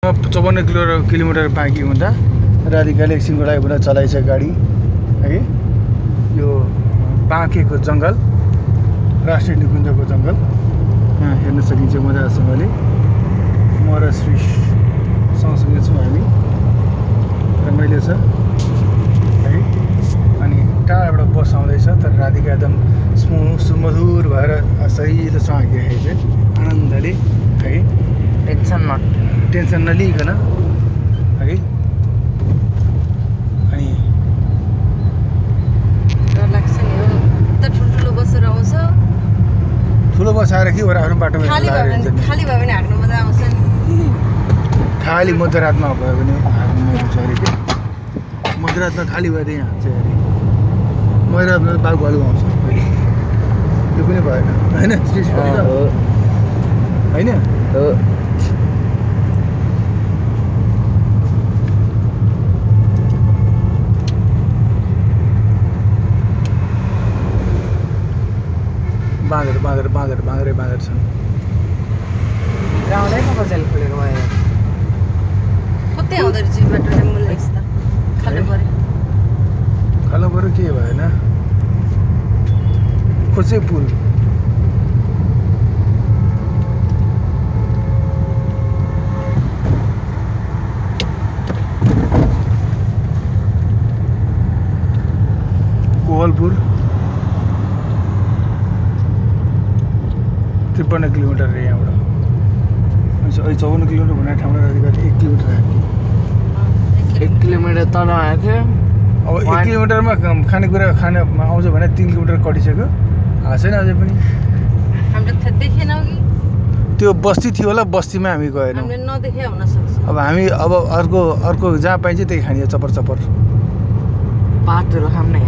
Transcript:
54 kilometre बाँकी हुँदा राधिकाले एकछिनको लागि पनि चलाइछ गाडी है। यो बाँकेको जङ्गल, राष्ट्रिय निकुञ्जको जङ्गल यहाँ हेर्न सकिन्छ मजासँगले। म र श्री सँगसँगै छौँ हामी, रमाइलो छ है। अनि टाढाबाट बस आउँदैछ तर राधिका एकदम सुमधुर भएर सहिलोसँग आइरहेको छ आनन्दले है। टेन्सन नलिकन है। अनि ठुलो बस आएर के भएर आफ्नो बाटोमा खाली भयो भने हाँक्नु मजा आउँछ नि। खाली मध्यरातमा भयो भने हाँक्नु छ अरे के। मध्यरातमा खाली भएर यहाँ हाँक्छ अरे। मध्यरातमा बाघ भालु आउँछ अहिले, त्यो पनि भएन होइन होइन। बाँदरै छन्। खालो पऱ्यो के भएन। खोजे पुल कोहलपुर 53 किलोमिटर अरे यहाँबाट। अहिले 54 किलोमिटर भन्ने ठाउँमा राधिका 1 किलोमिटर आएको। 1 किलोमिटर तल आएको थियो। अब 1 किलोमिटरमा खानेकुरा खानमा आउँछ भने 3 किलोमिटर कटिसक्यो। छैन अझै पनि त्यो बस्ती थियो होला, बस्तीमा हामी गएनौँ। अब हामी अब अर्को जहाँ पाइन्छ त्यही खाने चपर चपर भातहरू खाने।